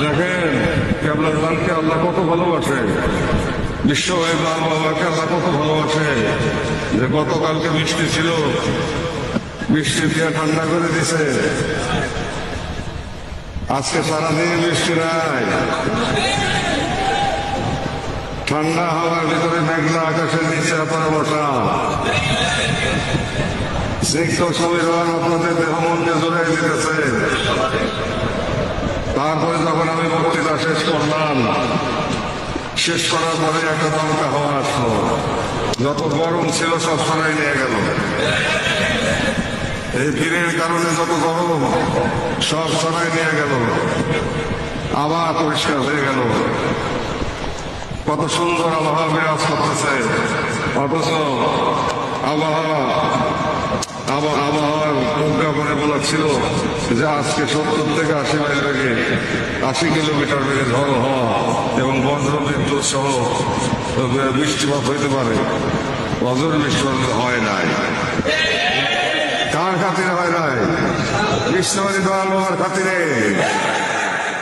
দেখেন কেবলাকে আল্লাহ কত ভালোবাসে, বিশ্ব বাবাকে আল্লাহ কত ভালোবাসে যে গতকালকে বৃষ্টি ছিল, বৃষ্টি দিয়ে ঠান্ডা করে দিছে। আজকে সারাদিন বৃষ্টি নাই, ঠান্ডা হাওয়ার ভিতরে মেঘলা আকাশের নিচে আপনারা বসা। স্নিগ্ধ সমীরণ আপনাদের দেহ মনকে জোড়াই দিতেছে। তারপরে যখন আমি বক্তৃতা শেষ করলাম, শেষ করার পরে একটা দমকা হাওয়া আসলো, যত গরম ছিল সব সরাই নিয়ে গেল। এই ভিড়ের কারণে যত গরম সব সরাই নিয়ে গেল, আবার পরিষ্কার হয়ে গেল। কত সুন্দর আবহাওয়া বিরাজ করতেছে, অথচ আবহাওয়ার প্রজ্ঞাপনে বলা ছিল যে আজকে 70 থেকে 80 মাইল বেগে 80 কিলোমিটার বেগে ঝড় হওয়া এবং বজ্র বিদ্যুৎ সহ বৃষ্টিপাত হইতে পারে। বজ্র বৃষ্টিপাত হয় নাই। কার খাতিরে হয় নাই? বিশ্ববাদী দয়াল বাবার খাতিরে।